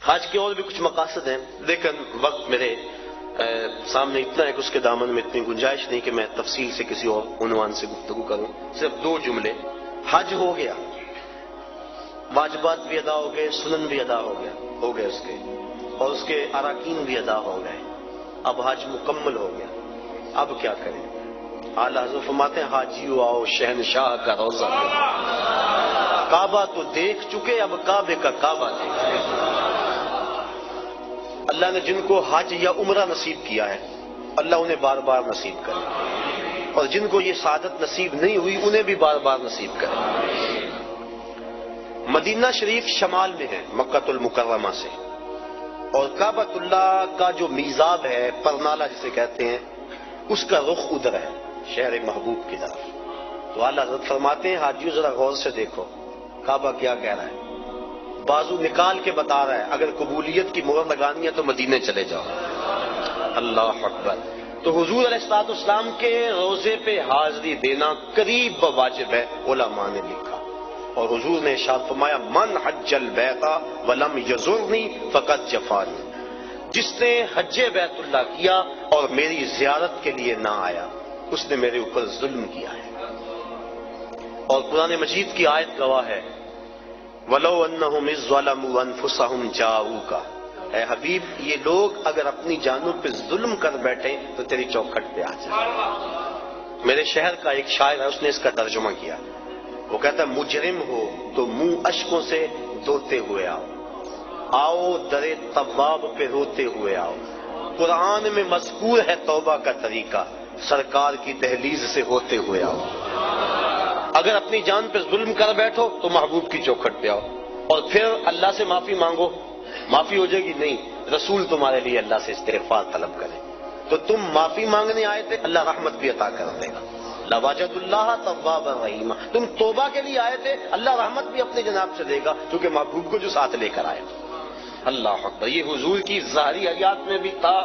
حج کے اور بھی کچھ مقاصد ہیں، لیکن وقت میرے سامنے اتنا ہے کہ اس کے دامن میں اتنی گنجائش نہیں کہ میں تفصیل سے کسی اور عنوان سے گفتگو کروں. صرف 2 جملے. حج ہو گیا، واجبات بھی ادا ہو گئے، سنن بھی ادا ہو گئے اس کے، اور اس کے اراکین بھی ادا ہو گئے. اب حج مکمل ہو گیا، اب کیا کریں؟ اعلیٰ حضرت فرماتے ہیں حاجیو آؤ شہنشاہ کا روضہ پہ. کعبہ تو دیکھ چکے، اب کعبے کا کعبہ دیکھیں. اللہ نے جن کو حج یا عمرہ نصیب کیا ہے اللہ انہیں بار بار نصیب کرے، اور جن کو یہ سعادت نصیب نہیں ہوئی انہیں بھی بار بار نصیب کرے. مدینہ شریف شمال میں ہے مکہ المکرمہ سے، اور کعبۃ اللہ کا جو میزاب ہے، پرنالہ جسے کہتے ہیں، اس کا رخ ادھر ہے شہر محبوب کی طرف. تو اعلیٰ حضرت فرماتے ہیں حاجیوں ذرا غور سے دیکھو کعبہ کیا کہہ رہا ہے. بازو نکال کے بتا رہا ہے اگر قبولیت کی مہر لگانی ہے تو مدینے چلے جاؤ. اللہ اکبر. تو حضور علیہ الصلوۃ والسلام کے روضے پہ حاضری دینا قریب واجب ہے، علماء نے لکھا. اور حضور نے ارشاد فرمایا من حج البیت ولم یزرنی فقد جفانی. جس نے حج بیت اللہ کیا اور میری زیارت کے لیے نہ آیا اس نے میرے اوپر ظلم کیا ہے. اور قرآن مجید کی آیت گواہ ہے وَلَوْ أَنَّهُمْ إِذْ ظَلَمُوا أَنفُسَهُمْ جَاءُوكَ. اے حبیب یہ لوگ اگر اپنی جانوں پہ ظلم کر بیٹھے تو تیری چوکھٹ پہ آ جائیں. میرے شہر کا ایک شاعر ہے، اس نے اس کا ترجمہ کیا. وہ کہتا ہے مجرم ہو تو منہ اشکوں سے دھوتے ہوئے آؤ، آؤ در تواب پہ روتے ہوئے آؤ. قرآن میں مذکور ہے توبہ کا طریقہ، سرکار کی دہلیز سے ہوتے ہوئے آؤ. اگر اپنی جان پہ ظلم کر بیٹھو تو محبوب کی چوکھٹ پہ آؤ، اور پھر اللہ سے معافی مانگو، معافی ہو جائے گی. نہیں، رسول تمہارے لیے اللہ سے استغفار طلب کرے. تو تم معافی مانگنے آئے تھے، اللہ رحمت بھی عطا کر دے گا. لَوَجَدُ اللَّهَ تَوَّابًا رَحِيمًا. تم توبہ کے لیے آئے تھے، اللہ رحمت بھی اپنے جناب سے دے گا کیونکہ محبوب کو جو ساتھ لے کر آئے. اللہ اکبر. یہ حضور کی ظاہری حیات میں بھی تھا.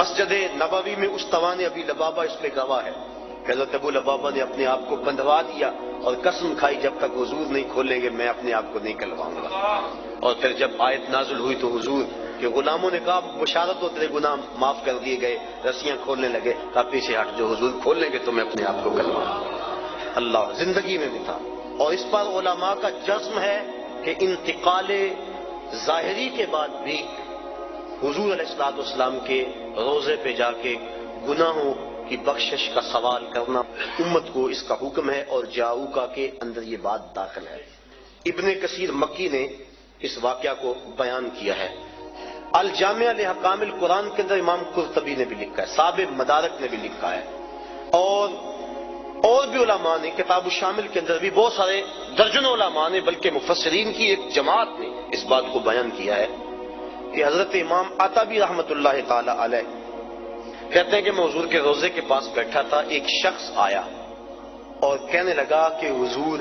مسجد نبوی میں استوان ابی لبابہ اس پہ گواہ ہے کہ حضرت ابو لبابہ نے اپنے آپ کو بندھوا دیا اور قسم کھائی جب تک حضور نہیں کھولیں گے میں اپنے آپ کو نہیں کلواؤں گا. اور پھر جب آیت نازل ہوئی تو حضور کہ غلاموں نے کہا بشارت ہو تیرے گناہ معاف کر دیے گئے، رسیاں کھولنے لگے، کہا پیچھے ہٹ جو حضور کھول لیں گے تو میں اپنے آپ کو کلواؤں. اللہ زندگی میں بھی تھا. اور اس پر علماء کا جزم ہے کہ انتقال ظاہری کے بعد بھی حضور علیہ الصلوۃ والسلام کے روضے پہ جا کے گناہوں کی بخشش کا سوال کرنا امت کو اس کا حکم ہے، اور جاؤکا کے اندر یہ بات داخل ہے. ابن کثیر مکی نے اس واقعہ کو بیان کیا ہے. الجامع لحکام القرآن کے اندر امام قرطبی نے بھی لکھا ہے، صاحب مدارک نے بھی لکھا ہے، اور بھی علماء نے کتاب الشامل کے اندر بھی بہت سارے درجنوں علماء نے بلکہ مفسرین کی ایک جماعت نے اس بات کو بیان کیا ہے کہ حضرت امام عطابی رحمۃ اللہ تعالی علیہ کہتے ہیں کہ میں حضور کے روضے کے پاس بیٹھا تھا، ایک شخص آیا اور کہنے لگا کہ حضور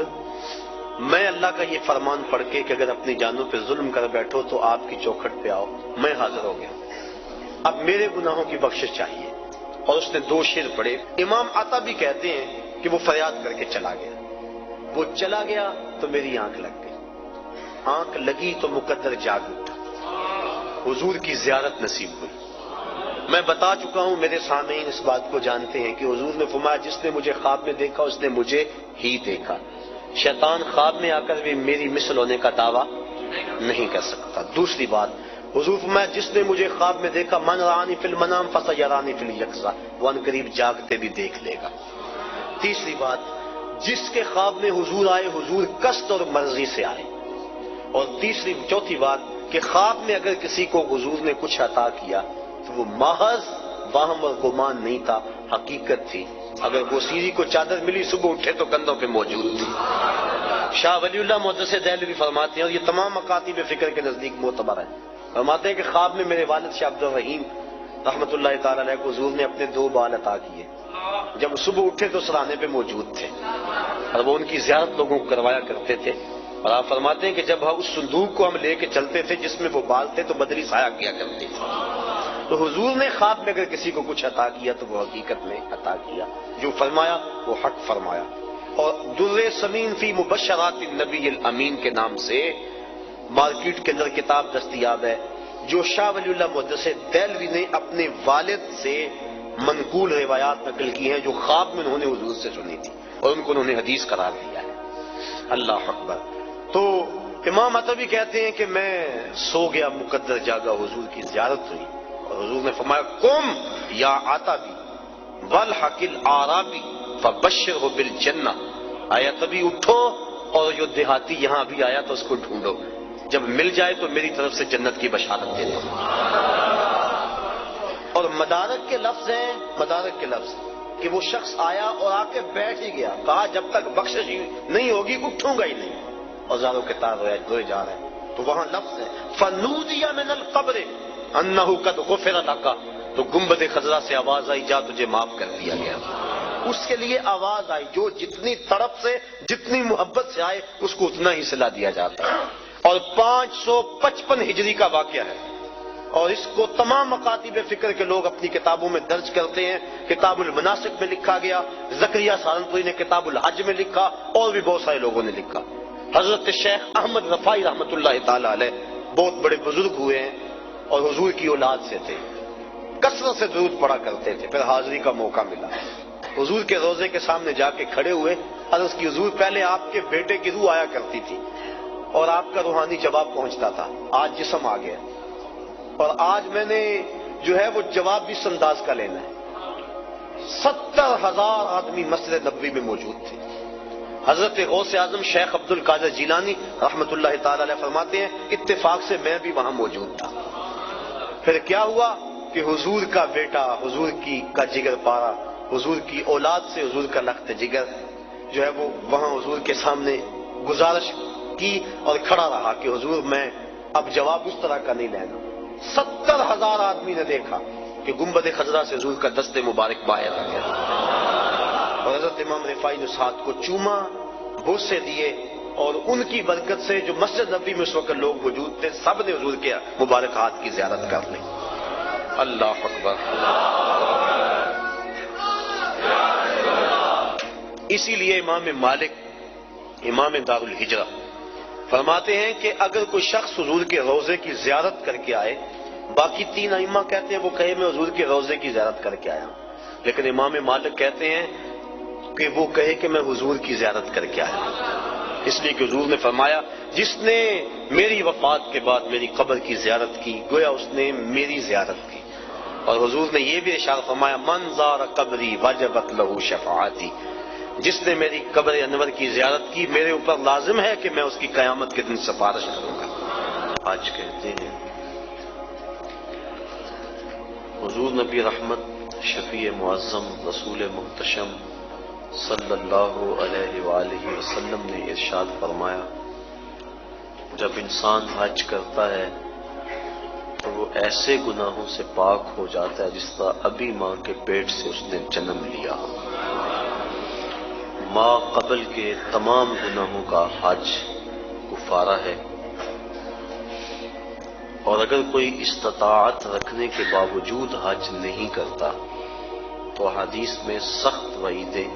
میں اللہ کا یہ فرمان پڑھ کے کہ اگر اپنی جانوں پہ ظلم کر بیٹھو تو آپ کی چوکھٹ پہ آؤ، میں حاضر ہو گیا، اب میرے گناہوں کی بخشش چاہیے. اور اس نے 2 شعر پڑھے. امام عطابی کہتے ہیں کہ وہ فریاد کر کے چلا گیا. وہ چلا گیا تو میری آنکھ لگ گئی، آنکھ لگی تو مقدر جاگ اٹھا، حضور کی زیارت نصیب ہوئی. میں بتا چکا ہوں، میرے سامعین اس بات کو جانتے ہیں کہ حضور نے فرمایا جس نے مجھے خواب میں دیکھا اس نے مجھے ہی دیکھا. شیطان خواب میں آ کر بھی میری مثل ہونے کا دعویٰ نہیں کر سکتا. دوسری بات حضور فرمایا جس نے مجھے خواب میں دیکھا من رانی فی المنام فسیرانی فی الیقظہ، وہ ان قریب جاگتے بھی دیکھ لے گا. تیسری بات جس کے خواب میں حضور آئے حضور قصد اور مرضی سے آئے. اور چوتھی بات کہ خواب میں اگر کسی کو حضور نے کچھ عطا کیا تو وہ محض وہم اور گمان نہیں تھا، حقیقت تھی. اگر وہ سیری کو چادر ملی صبح اٹھے تو کندھوں پہ موجود تھی. شاہ ولی اللہ محدث دہلوی فرماتے ہیں، اور یہ تمام مکاتب فکر کے نزدیک معتبر ہے، فرماتے ہیں کہ خواب میں میرے والد شاہ عبد الرحیم رحمۃ اللہ تعالی علیہ کو حضور نے اپنے 2 بال عطا کیے. جب صبح اٹھے تو سرانے پہ موجود تھے اور وہ ان کی زیارت لوگوں کو کروایا کرتے تھے. اور آپ فرماتے ہیں کہ جب اس صندوق کو ہم لے کے چلتے تھے جس میں وہ بال تھے تو بدری سایہ کیا کرتی تھی. تو حضور نے خواب میں اگر کسی کو کچھ عطا کیا تو وہ حقیقت میں عطا کیا، جو فرمایا وہ حق فرمایا. اور در ثمین فی مبشرات النبی الامین کے نام سے مارکیٹ کے اندر کتاب دستیاب ہے جو شاہ ولی اللہ محدث دہلوی نے اپنے والد سے منقول روایات نقل کی ہیں جو خواب میں انہوں نے حضور سے سنی تھی اور ان کو انہوں نے حدیث قرار دیا ہے۔ اللہ اکبر۔ تو امام عتبی کہتے ہیں کہ میں سو گیا، مقدر جاگا، حضور کی زیارت ہوئی اور حضور نے فرمایا قم یا عتبی والحق العرابی فبشرہ بالجنہ، آیا عتبی اٹھو اور جو دیہاتی یہاں بھی آیا تو اس کو ڈھونڈو، جب مل جائے تو میری طرف سے جنت کی بشارت دے دو۔ اور مدارک کے لفظ ہیں، مدارک کے لفظ کہ وہ شخص آیا اور آ کے بیٹھ ہی گیا، کہا جب تک بخشش نہیں ہوگی اٹھوں گا ہی نہیں، اوزاروں کے تار روئے جا رہے ہیں۔ تو وہاں لفظ ہے فنودی من القبر انہ قد غفر لک، تو گنبد خضرا سے آواز آئی جا تجھے معاف کر دیا گیا۔ اس کے لیے آواز آئی، جو جتنی طرف سے جتنی محبت سے آئے اس کو اتنا ہی صلہ دیا جاتا ہے۔ اور 555 ہجری کا واقعہ ہے اور اس کو تمام مکاتب فکر کے لوگ اپنی کتابوں میں درج کرتے ہیں۔ کتاب المناسک میں لکھا گیا، زکریہ سہارنپوری نے کتاب الحج میں لکھا، اور بھی بہت سارے لوگوں نے لکھا۔ حضرت شیخ احمد رفاعی رحمۃ اللہ تعالی علیہ بہت بڑے بزرگ ہوئے ہیں اور حضور کی اولاد سے تھے، کثرت سے درود پڑھا کرتے تھے۔ پھر حاضری کا موقع ملا، حضور کے روضے کے سامنے جا کے کھڑے ہوئے، عرض کی حضور پہلے آپ کے بیٹے کی روح آیا کرتی تھی اور آپ کا روحانی جواب پہنچتا تھا، آج جسم آ گیا اور آج میں نے جو ہے وہ جواب بھی اس انداز کا لینا ہے۔ 70,000 آدمی مسجد نبوی میں موجود تھے۔ حضرت غوث اعظم شیخ عبد القادر جیلانی رحمۃ اللہ تعالی علیہ فرماتے ہیں اتفاق سے میں بھی وہاں موجود تھا۔ پھر کیا ہوا کہ حضور کا بیٹا، حضور کا جگر پارا، حضور کی اولاد سے حضور کا لخت جگر جو ہے وہ وہاں حضور کے سامنے گزارش کی اور کھڑا رہا کہ حضور میں اب جواب اس طرح کا نہیں لینا۔ 70,000 آدمی نے دیکھا کہ گنبد خضرا سے حضور کا دست مبارک باہر آ گیا اور حضرت امام رفاعی نے ساتھ کو چوما، بوسے دیے، اور ان کی برکت سے جو مسجد نبوی میں اس وقت لوگ موجود تھے سب نے حضور کے مبارک ہاتھ کی زیارت کر لی۔ اللہ اکبر۔ اسی لیے امام مالک امام دار الہجرہ فرماتے ہیں کہ اگر کوئی شخص حضور کے روضے کی زیارت کر کے آئے، باقی 3 ائمہ کہتے ہیں وہ کہے میں حضور کے روضے کی زیارت کر کے آیا ہوں، لیکن امام مالک کہتے ہیں کہ وہ کہے کہ میں حضور کی زیارت کر کے آیا ہوں، اس لیے کہ حضور نے فرمایا جس نے میری وفات کے بعد میری قبر کی زیارت کی گویا اس نے میری زیارت کی۔ اور حضور نے یہ بھی ارشاد فرمایا من زار قبری وجبت لہ شفاعتی، جس نے میری قبر انور کی زیارت کی میرے اوپر لازم ہے کہ میں اس کی قیامت کے دن سفارش کروں گا۔ آج کہتے ہیں حضور نبی رحمت شفیع معظم رسول محتشم صلی اللہ علیہ وآلہ وسلم نے ارشاد فرمایا جب انسان حج کرتا ہے تو وہ ایسے گناہوں سے پاک ہو جاتا ہے جس طرح ابھی ماں کے پیٹ سے اس نے جنم لیا ہو۔ ماں قبل کے تمام گناہوں کا حج کفارہ ہے، اور اگر کوئی استطاعت رکھنے کے باوجود حج نہیں کرتا تو حدیث میں سخت وعیدیں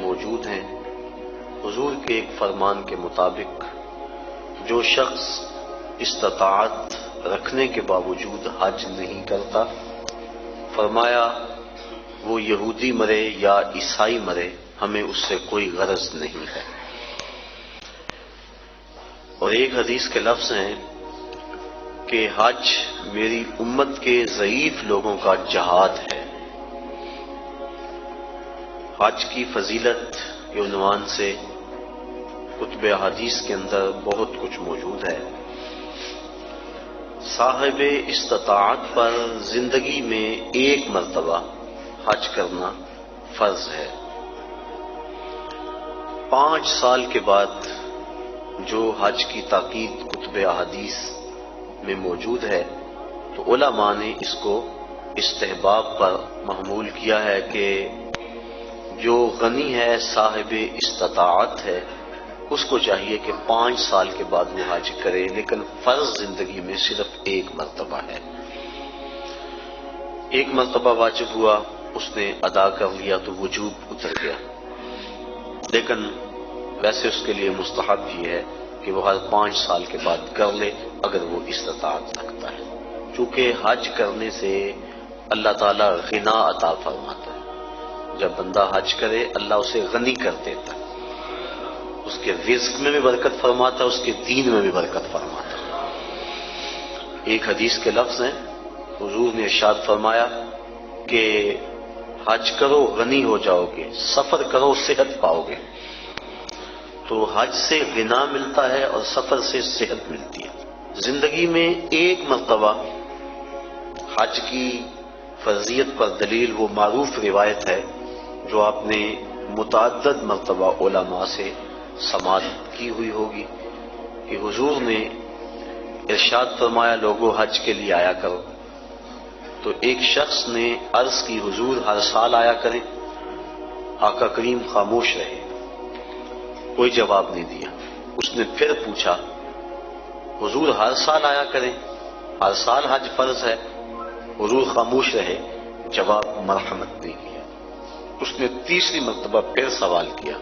موجود ہیں۔ حضور کے ایک فرمان کے مطابق جو شخص استطاعت رکھنے کے باوجود حج نہیں کرتا، فرمایا وہ یہودی مرے یا عیسائی مرے، ہمیں اس سے کوئی غرض نہیں ہے۔ اور ایک حدیث کے لفظ ہیں کہ حج میری امت کے ضعیف لوگوں کا جہاد ہے۔ حج کی فضیلت کے عنوان سے کتب حدیث کے اندر بہت کچھ موجود ہے۔ صاحب استطاعت پر زندگی میں ایک مرتبہ حج کرنا فرض ہے۔ 5 سال کے بعد جو حج کی تاکید کتب احادیث میں موجود ہے تو علماء نے اس کو استحباب پر محمول کیا ہے کہ جو غنی ہے صاحب استطاعت ہے اس کو چاہیے کہ 5 سال کے بعد وہ حج کرے، لیکن فرض زندگی میں صرف 1 مرتبہ ہے۔ 1 مرتبہ واجب ہوا، اس نے ادا کر لیا تو وجوب اتر گیا، لیکن ویسے اس کے لیے مستحب یہ ہے کہ وہ ہر 5 سال کے بعد کر لے اگر وہ استطاعت رکھتا ہے، چونکہ حج کرنے سے اللہ تعالیٰ غنا عطا فرماتا ہے۔ جب بندہ حج کرے اللہ اسے غنی کر دیتا ہے، اس کے رزق میں بھی برکت فرماتا ہے، اس کے دین میں بھی برکت فرماتا ہے۔ ایک حدیث کے لفظ ہیں، حضور نے ارشاد فرمایا کہ حج کرو غنی ہو جاؤ گے، سفر کرو صحت پاؤ گے۔ تو حج سے غنا ملتا ہے اور سفر سے صحت ملتی ہے۔ زندگی میں ایک مرتبہ حج کی فرضیت پر دلیل وہ معروف روایت ہے جو آپ نے متعدد مرتبہ علماء سے سماعت کی ہوئی ہوگی کہ حضور نے ارشاد فرمایا لوگوں حج کے لیے آیا کرو۔ تو ایک شخص نے عرض کی حضور ہر سال آیا کریں؟ آقا کریم خاموش رہے، کوئی جواب نہیں دیا۔ اس نے پھر پوچھا حضور ہر سال آیا کریں؟ ہر سال حج فرض ہے؟ حضور خاموش رہے، جواب مرحمت نہیں کیا۔ اس نے تیسری مرتبہ پھر سوال کیا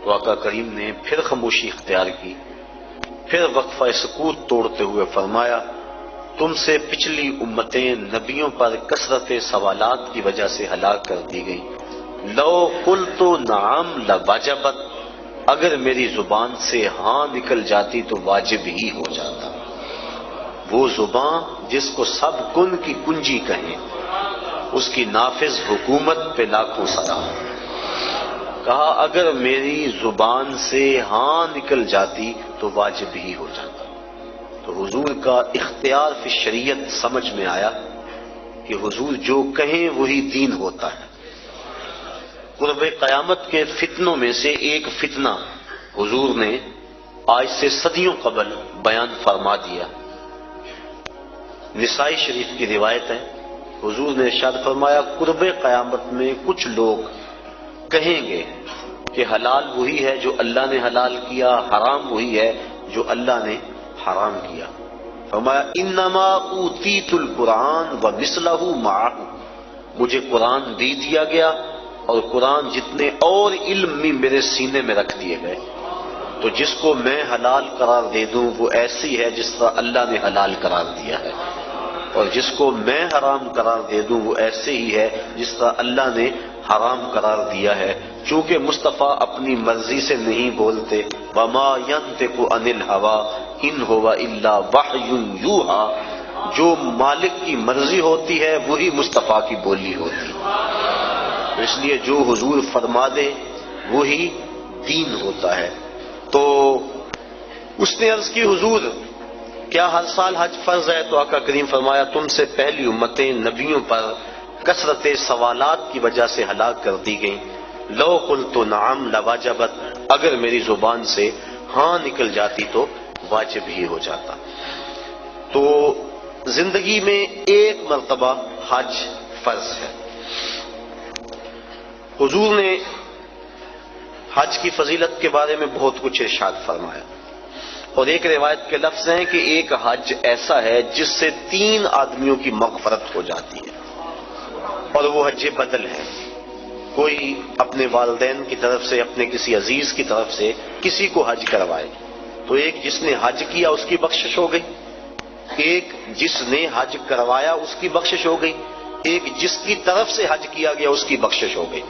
تو آقا کریم نے پھر خاموشی اختیار کی، پھر وقفہ سکوت توڑتے ہوئے فرمایا تم سے پچھلی امتیں نبیوں پر کثرت سوالات کی وجہ سے ہلاک کر دی گئیں، لو قلت نعم لواجبت، اگر میری زبان سے ہاں نکل جاتی تو واجب ہی ہو جاتا۔ وہ زبان جس کو سب کن کی کنجی کہیں، اس کی نافذ حکومت پہ لاکھوں سلام۔ کہا اگر میری زبان سے ہاں نکل جاتی تو واجب ہی ہو جاتا۔ تو حضور کا اختیار فی شریعت سمجھ میں آیا کہ حضور جو کہیں وہی دین ہوتا ہے۔ قرب قیامت کے فتنوں میں سے ایک فتنہ حضور نے آج سے صدیوں قبل بیان فرما دیا۔ نسائی شریف کی روایت ہے، حضور نے ارشاد فرمایا قرب قیامت میں کچھ لوگ کہیں گے کہ حلال وہی ہے جو اللہ نے حلال کیا، حرام وہی ہے جو اللہ نے حرام کیا۔ فرمایا انما اوتیت القرآن ومثلہ معہ، مجھے قرآن دے دیا گیا اور قرآن جتنے اور علم بھی میرے سینے میں رکھ دیے گئے، تو جس کو میں حلال قرار دے دوں وہ ایسی ہے جس طرح اللہ نے حلال قرار دیا ہے، اور جس کو میں حرام قرار دے دوں وہ ایسے ہی ہے جس طرح اللہ نے حرام قرار دیا ہے۔ چونکہ مصطفیٰ اپنی مرضی سے نہیں بولتے، وما ينطق عن الهوى ان هو الا وحی یوحی، جو مالک کی مرضی ہوتی ہے وہی مصطفیٰ کی بولی ہوتی ہے، اس لیے جو حضور فرما دے وہی دین ہوتا ہے۔ تو اس نے عرض کی حضور کیا ہر سال حج فرض ہے؟ تو آقا کریم فرمایا تم سے پہلی امتیں نبیوں پر کثرت سوالات کی وجہ سے ہلاک کر دی گئیں، لو قلت نعم لواجبت، اگر میری زبان سے ہاں نکل جاتی تو واجب ہی ہو جاتا۔ تو زندگی میں ایک مرتبہ حج فرض ہے۔ حضور نے حج کی فضیلت کے بارے میں بہت کچھ ارشاد فرمایا، اور ایک روایت کے لفظ ہیں کہ ایک حج ایسا ہے جس سے 3 آدمیوں کی مغفرت ہو جاتی ہے، اور وہ حج بدل ہے۔ کوئی اپنے والدین کی طرف سے، اپنے کسی عزیز کی طرف سے کسی کو حج کروائے تو ایک جس نے حج کیا اس کی بخشش ہو گئی، ایک جس نے حج کروایا اس کی بخشش ہو گئی، ایک جس کی طرف سے حج کیا گیا اس کی بخشش ہو گئی۔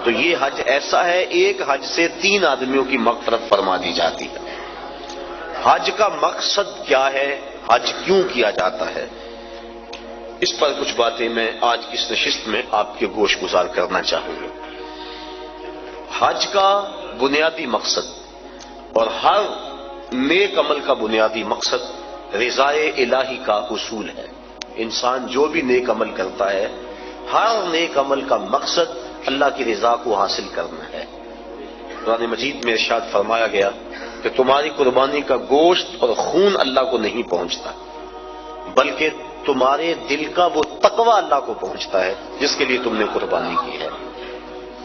تو یہ حج ایسا ہے، ایک حج سے 3 آدمیوں کی مغفرت فرما دی جاتی ہے۔ حج کا مقصد کیا ہے؟ حج کیوں کیا جاتا ہے؟ اس پر کچھ باتیں میں آج کی اس نشست میں آپ کے گوش گزار کرنا چاہوں گا۔ حج کا بنیادی مقصد اور ہر نیک عمل کا بنیادی مقصد رضائے الہی کا حصول ہے۔ انسان جو بھی نیک عمل کرتا ہے، ہر نیک عمل کا مقصد اللہ کی رضا کو حاصل کرنا ہے۔ قرآن مجید میں ارشاد فرمایا گیا کہ تمہاری قربانی کا گوشت اور خون اللہ کو نہیں پہنچتا، بلکہ تمہارے دل کا وہ تقوی اللہ کو پہنچتا ہے جس کے لیے تم نے قربانی کی ہے۔